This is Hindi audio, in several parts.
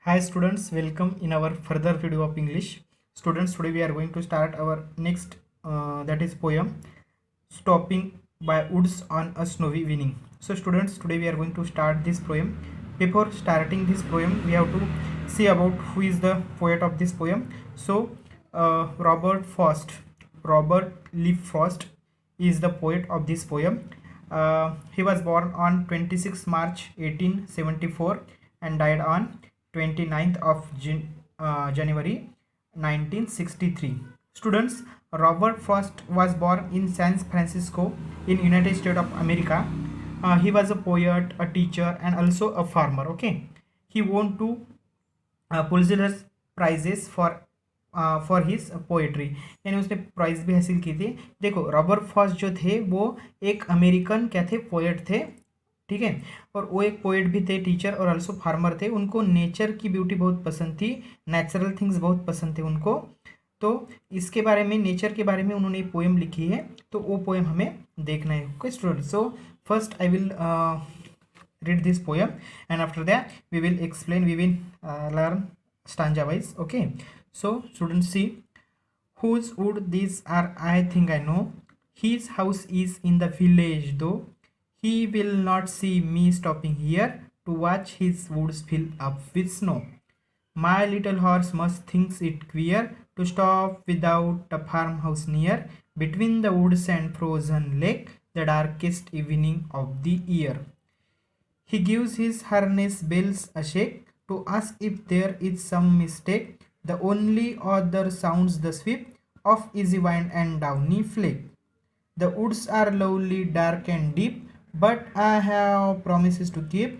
Hi students, welcome in our further video of English. Students, today we are going to start our next that is poem Stopping by Woods on a Snowy Evening. So students, today we are going to start this poem. Before starting this poem, we have to see about who is the poet of this poem. So Robert Leaf Frost is the poet of this poem. He was born on 26 March 1874 and died on 29th of January 1963. Students, Robert Frost was born in San Francisco in United States of America. He was a poet, a teacher, and also a farmer. Okay, he won two Pulitzer prizes for his poetry, यानी उसने प्राइज भी हासिल की थी. देखो, रॉबर्ट फ्रॉस्ट जो थे वो एक अमेरिकन क्या थे, पोएट थे. ठीक है, और वो एक पोएट भी थे, टीचर और ऑल्सो फार्मर थे. उनको नेचर की ब्यूटी बहुत पसंद थी, नेचुरल थिंग्स बहुत पसंद थे उनको. तो इसके बारे में, नेचर के बारे में उन्होंने पोएम लिखी है, तो वो पोएम हमें देखना है. Okay student, so first I will read this poem and after that we will explain, we will learn stanza wise. Okay, so students, see, whose wood these are, I think I know. His house is in the village, though he will not see me stopping here to watch his woods fill up with snow. My little horse must thinks it queer to stop without a farmhouse near, between the woods and frozen lake, the darkest evening of the year. He gives his harness bells a shake to ask if there is some mistake. The only other sounds the sweep of easy wind and downy flake. The woods are lovely, dark and deep, but I have promises to keep,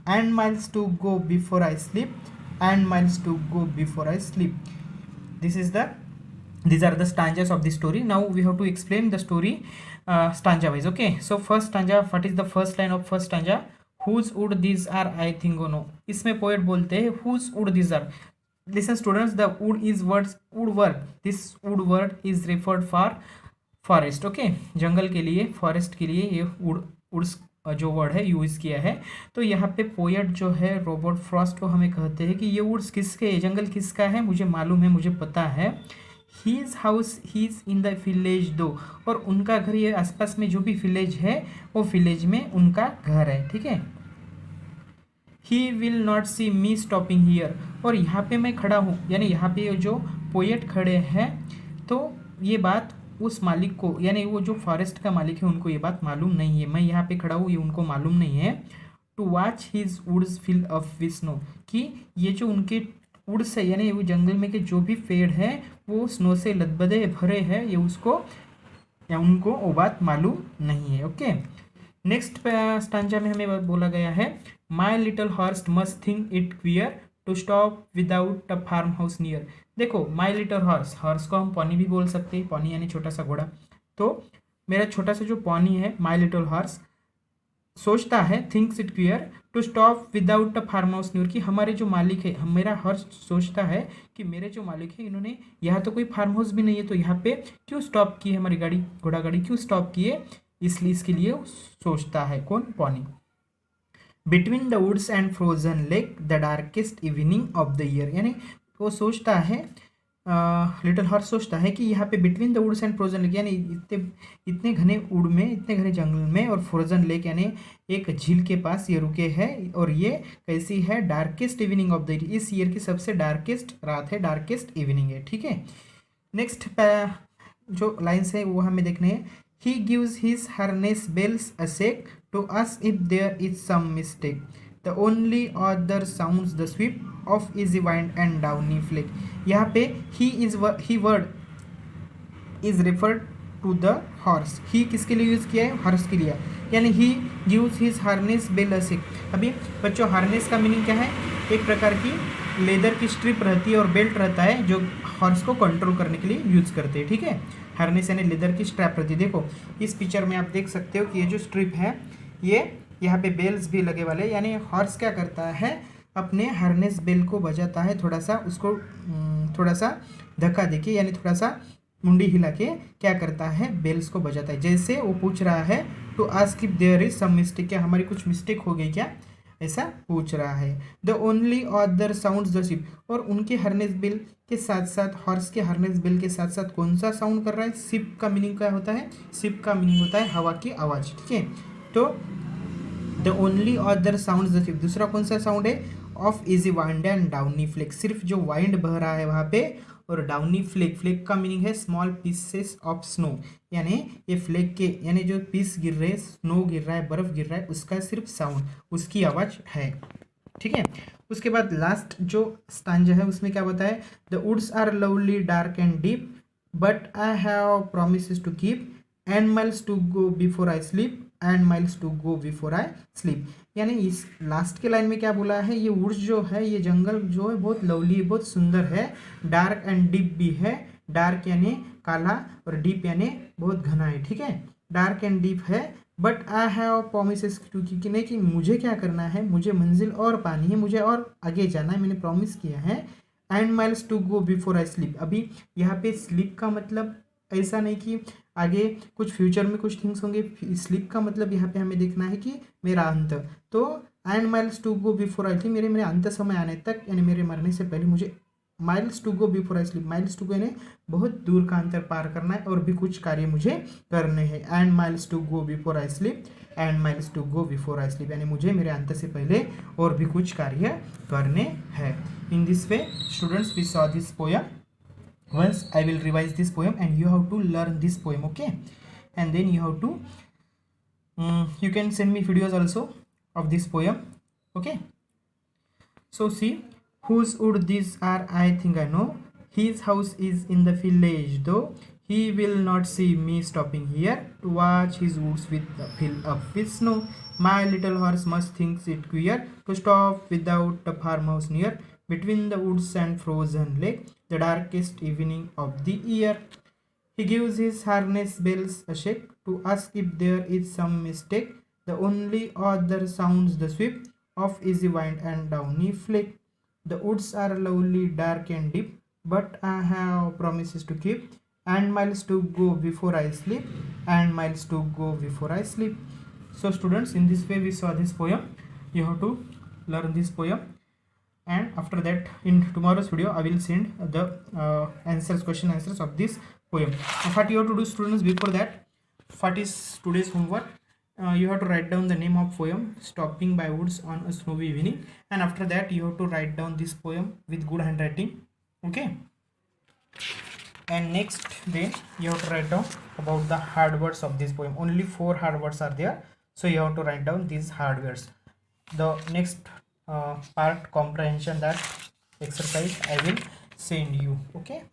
and miles to go before I sleep, and miles to go before I sleep. These are the stanzas of the story. Now we have to explain the story stanza wise. Okay, so first stanza, what is the first line of first stanza? Whose wood these are, I think I know. इसमें पोएट बोलते हैं whose wood these are. Listen students, the wood is wood word. This wood word is referred for forest. Okay, जंगल के लिए, फॉरेस्ट के लिए ये वुड्स जो वर्ड है यूज़ किया है. तो यहाँ पे पोएट जो है रॉबर्ट फ्रॉस्ट, को हमें कहते हैं कि ये वुड्स किसके, ये जंगल किसका है, मुझे मालूम है, मुझे पता है. His house his in the village though, और उनका घर, ये आसपास में जो भी विलेज है वो विलेज में उनका घर है. ठीक है. He will not see me stopping here, और यहाँ पे मैं खड़ा हूँ, यानी यहाँ पे जो पोएट खड़े हैं, तो ये बात उस मालिक को, यानी वो जो फॉरेस्ट का मालिक है उनको ये बात मालूम नहीं है. मैं यहाँ पे खड़ा हूँ, ये उनको मालूम नहीं है. To watch his woods fill up with snow, कि ये जो उनके वुड्स है, यानी वो जंगल में के जो भी पेड़ है वो स्नो से लदबदे भरे हैं, ये उसको या उनको वो बात मालूम नहीं है. ओके, नेक्स्ट स्टांजा में हमें बोला गया है, my little horse must think it queer to stop without a farm house near. देखो, माई लिटल हॉर्स, हॉर्स को हम पॉनी भी बोल सकते हैं, पॉनी यानी छोटा सा घोड़ा. तो मेरा छोटा सा जो पॉनी है, माई लिटल हॉर्स, सोचता है, thinks it queer to stop without a farm house near, कि हमारे जो मालिक है, मेरा हॉर्स सोचता है कि मेरे जो मालिक है, इन्होंने यहाँ तो कोई फार्म हाउस भी नहीं है, तो यहाँ पे क्यों स्टॉप किए, हमारी गाड़ी, घोड़ा गाड़ी क्यों स्टॉप किए, इसलिए इसके लिए सोचता है. कौन, pony. Between the woods and frozen lake, the darkest evening of the year, यानी वो सोचता है, लिटिल हॉर्स सोचता है कि यहाँ पे between the woods and frozen lake, यानी इतने घने वुड में, इतने घने जंगल में, और फ्रोजन लेक यानी एक झील के पास ये रुके हैं. और ये कैसी है, darkest evening of the year, इस ईयर की सबसे डार्केस्ट रात है, डार्केस्ट इवनिंग है. ठीक है. नेक्स्ट जो लाइन्स है वो हमें देखने हैं. He gives his harness bells a shake to ask if there is some mistake. The only other sounds the sweep of easy wind and downy flake. यहाँ पे he word is referred to the horse. He किसके लिए यूज़ किया है, हॉर्स के लिए, यानी he gives his harness bell a shake. अभी बच्चों, हार्नेस का मीनिंग क्या है, एक प्रकार की लेदर की स्ट्रिप रहती है और बेल्ट रहता है जो हॉर्स को कंट्रोल करने के लिए यूज़ करते हैं. ठीक है. हार्नेस यानी लेदर की स्ट्रैप रहती है. देखो इस पिक्चर में आप देख सकते हो कि ये जो स्ट्रिप है, ये यहाँ पे बेल्स भी लगे वाले, यानी हॉर्स क्या करता है, अपने हार्नेस बेल को बजाता है, थोड़ा सा उसको थोड़ा सा धक्का देके, यानी थोड़ा सा मुंडी हिला के क्या करता है, बेल्स को बजाता है. जैसे वो पूछ रहा है to ask if there is some mistake, क्या हमारी कुछ मिस्टेक हो गई क्या, ऐसा पूछ रहा है। The only other sounds the ship, और उनके हार्नेस बेल के साथ साथ, हॉर्स के हार्नेस बेल के साथ साथ कौन सा साउंड कर रहा है? शिप का मीनिंग क्या होता है? शिप का मीनिंग होता है हवा की आवाज़, ठीक है। तो the only other sound the ship, दूसरा कौन सा साउंड है? Of easy wind and downy flake, सिर्फ जो वाइंड बह रहा है वहाँ पे, और डाउनी फ्लेक, फ्लेक का मीनिंग है स्मॉल पीसेस ऑफ स्नो, यानी ये फ्लेक के, यानी जो पीस गिर रहे, स्नो गिर रहा है, बर्फ गिर रहा है, उसका सिर्फ साउंड, उसकी आवाज़ है, ठीक है। उसके बाद लास्ट जो स्टांजा है उसमें क्या बताया? The woods are lovely dark and deep but I have promises to keep and miles to go before I sleep and miles to go before I sleep. यानी इस लास्ट के लाइन में क्या बोला है? ये वुड्स जो है, ये जंगल जो है बहुत लवली, बहुत सुंदर है, डार्क एंड डीप भी है, डार्क यानी काला और डीप यानी बहुत घना है, ठीक है। डार्क एंड डीप है, but I have promises to, क्योंकि नहीं कि मुझे क्या करना है, मुझे मंजिल और पानी है, मुझे और आगे जाना है, मैंने प्रॉमिस किया है। And miles to go before I sleep, अभी यहाँ पे स्लीप का मतलब ऐसा नहीं कि आगे कुछ फ्यूचर में कुछ थिंग्स होंगे, स्लीप का मतलब यहाँ पे हमें देखना है कि मेरा अंत। तो and miles to go before I sleep, मेरे अंत समय आने तक, यानी मेरे मरने से पहले मुझे miles to go before I sleep, miles to go यानी बहुत दूर का अंतर पार करना है, और भी कुछ कार्य मुझे करने हैं। And miles to go before I sleep, and miles to go before I sleep, यानी मुझे मेरे अंत से पहले और भी कुछ कार्य करने हैं। In this way students we saw this poem. Once I will revise this poem and you have to learn this poem, okay? And then you have to you can send me videos also of this poem, okay? So see, whose wood these are, I think I know. His house is in the village, though he will not see me stopping here to watch his woods fill up with snow. My little horse must think it queer to stop without a farmhouse near, between the woods and frozen lake, the darkest evening of the year. He gives his harness bells a shake to ask if there is some mistake. The only other sounds the sweep of easy wind and downy flake. The woods are lovely, dark and deep, but I have promises to keep, and miles to go before I sleep, and miles to go before I sleep. So students, in this way we saw this poem. You have to learn this poem, and after that in tomorrow's video I will send the question answers of this poem. What you have to do, students, before that, what is today's homework? You have to write down the name of poem Stopping by Woods on a Snowy Evening, and after that you have to write down this poem with good handwriting, okay? And next day you have to write down about the hard words of this poem. Only 4 hard words are there, so you have to write down these hard words. The next part comprehension, that exercise I will send you, okay?